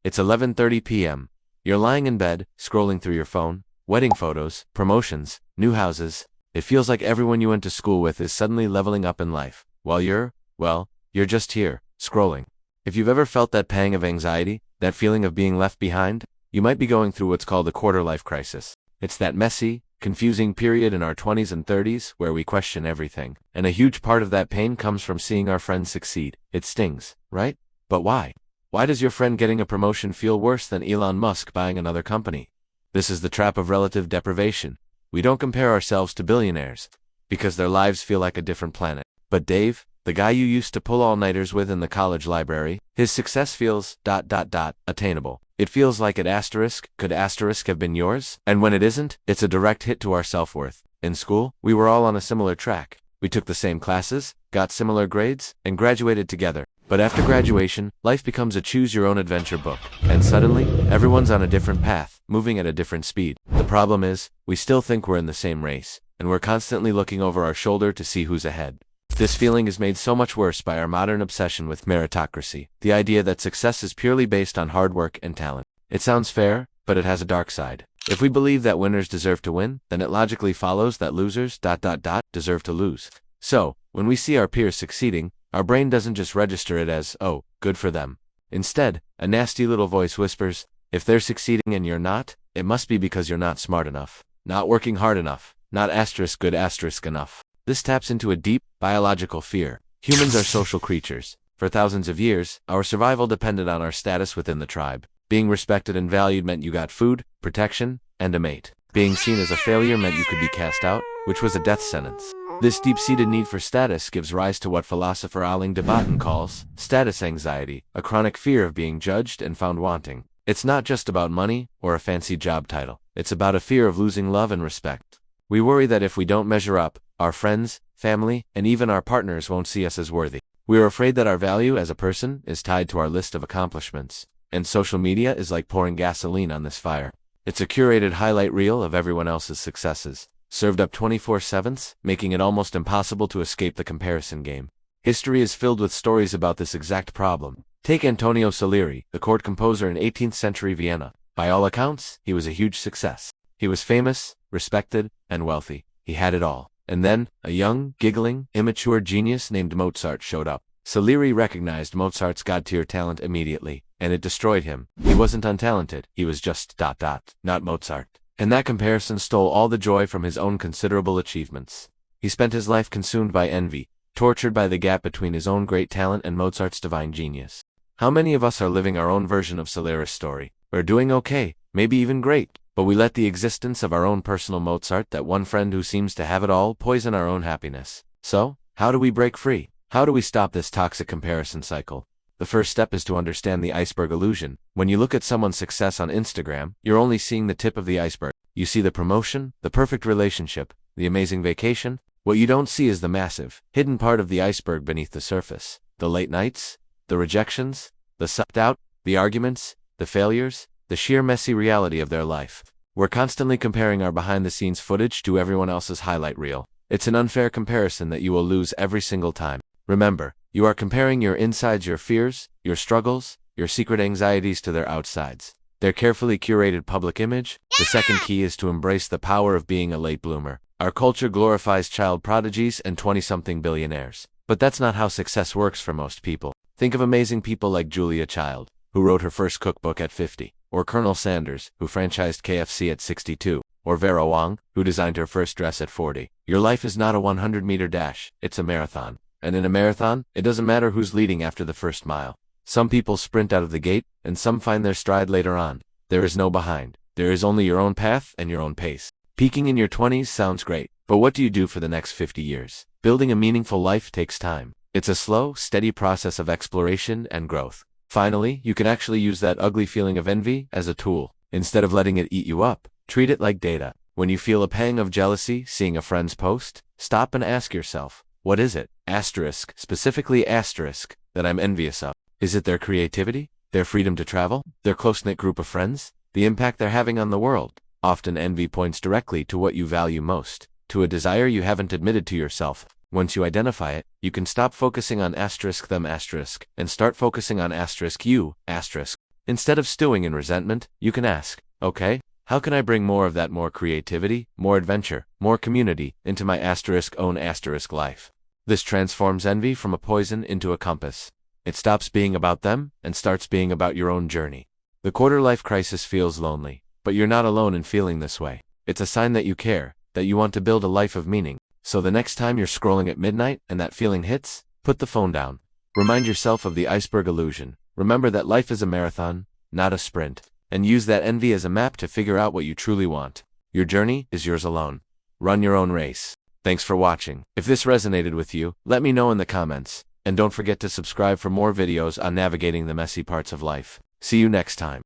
It's 11:30 p.m. You're lying in bed, scrolling through your phone, wedding photos, promotions, new houses. It feels like everyone you went to school with is suddenly leveling up in life, while you're just here, scrolling. If you've ever felt that pang of anxiety, that feeling of being left behind, you might be going through what's called a quarter-life crisis. It's that messy, confusing period in our 20s and 30s where we question everything. And a huge part of that pain comes from seeing our friends succeed. It stings, right? But why? Why does your friend getting a promotion feel worse than Elon Musk buying another company? This is the trap of relative deprivation. We don't compare ourselves to billionaires, because their lives feel like a different planet. But Dave, the guy you used to pull all-nighters with in the college library, his success feels ... attainable. It feels like it could have been yours? And when it isn't, it's a direct hit to our self-worth. In school, we were all on a similar track. We took the same classes, got similar grades, and graduated together. But after graduation, life becomes a choose-your-own-adventure book. And suddenly, everyone's on a different path, moving at a different speed. The problem is, we still think we're in the same race, and we're constantly looking over our shoulder to see who's ahead. This feeling is made so much worse by our modern obsession with meritocracy, the idea that success is purely based on hard work and talent. It sounds fair, but it has a dark side. If we believe that winners deserve to win, then it logically follows that losers ... deserve to lose. So, when we see our peers succeeding, our brain doesn't just register it as, oh, good for them. Instead, a nasty little voice whispers, if they're succeeding and you're not, it must be because you're not smart enough, not working hard enough, not good enough. This taps into a deep, biological fear. Humans are social creatures. For thousands of years, our survival depended on our status within the tribe. Being respected and valued meant you got food, protection, and a mate. Being seen as a failure meant you could be cast out, which was a death sentence. This deep-seated need for status gives rise to what philosopher Alain de Botton calls status anxiety, a chronic fear of being judged and found wanting. It's not just about money or a fancy job title. It's about a fear of losing love and respect. We worry that if we don't measure up, our friends, family, and even our partners won't see us as worthy. We are afraid that our value as a person is tied to our list of accomplishments. And social media is like pouring gasoline on this fire. It's a curated highlight reel of everyone else's successes, served up 24/7, making it almost impossible to escape the comparison game. History is filled with stories about this exact problem. Take Antonio Salieri, the court composer in 18th century Vienna. By all accounts, he was a huge success. He was famous, respected, and wealthy. He had it all. And then, a young, giggling, immature genius named Mozart showed up. Salieri recognized Mozart's god-tier talent immediately, and it destroyed him. He wasn't untalented, he was just ... not Mozart. And that comparison stole all the joy from his own considerable achievements. He spent his life consumed by envy, tortured by the gap between his own great talent and Mozart's divine genius. How many of us are living our own version of Salieri's story? We're doing okay, maybe even great, but we let the existence of our own personal Mozart, that one friend who seems to have it all, poison our own happiness. So, how do we break free? How do we stop this toxic comparison cycle? The first step is to understand the iceberg illusion. When you look at someone's success on Instagram, you're only seeing the tip of the iceberg. You see the promotion, the perfect relationship, the amazing vacation. What you don't see is the massive, hidden part of the iceberg beneath the surface. The late nights, the rejections, the self-doubt, the arguments, the failures, the sheer messy reality of their life. We're constantly comparing our behind-the-scenes footage to everyone else's highlight reel. It's an unfair comparison that you will lose every single time. Remember, you are comparing your insides, your fears, your struggles, your secret anxieties to their outsides. Their carefully curated public image. The second key is to embrace the power of being a late bloomer. Our culture glorifies child prodigies and 20-something billionaires. But that's not how success works for most people. Think of amazing people like Julia Child, who wrote her first cookbook at 50, or Colonel Sanders, who franchised KFC at 62, or Vera Wang, who designed her first dress at 40. Your life is not a 100-meter dash, it's a marathon. And in a marathon, it doesn't matter who's leading after the first mile. Some people sprint out of the gate, and some find their stride later on. There is no behind. There is only your own path and your own pace. Peaking in your 20s sounds great, but what do you do for the next 50 years? Building a meaningful life takes time. It's a slow, steady process of exploration and growth. Finally, you can actually use that ugly feeling of envy as a tool. Instead of letting it eat you up, treat it like data. When you feel a pang of jealousy seeing a friend's post, stop and ask yourself, what is it, specifically that I'm envious of? Is it their creativity, their freedom to travel, their close-knit group of friends, the impact they're having on the world? Often envy points directly to what you value most, to a desire you haven't admitted to yourself. Once you identify it, you can stop focusing on them and start focusing on you. Instead of stewing in resentment, you can ask, okay, how can I bring more of that, more creativity, more adventure, more community, into my own life? This transforms envy from a poison into a compass. It stops being about them and starts being about your own journey. The quarter-life crisis feels lonely, but you're not alone in feeling this way. It's a sign that you care, that you want to build a life of meaning. So the next time you're scrolling at midnight and that feeling hits, put the phone down. Remind yourself of the Iceberg Illusion. Remember that life is a marathon, not a sprint. And use that envy as a map to figure out what you truly want. Your journey is yours alone. Run your own race. Thanks for watching. If this resonated with you, let me know in the comments. And don't forget to subscribe for more videos on navigating the messy parts of life. See you next time.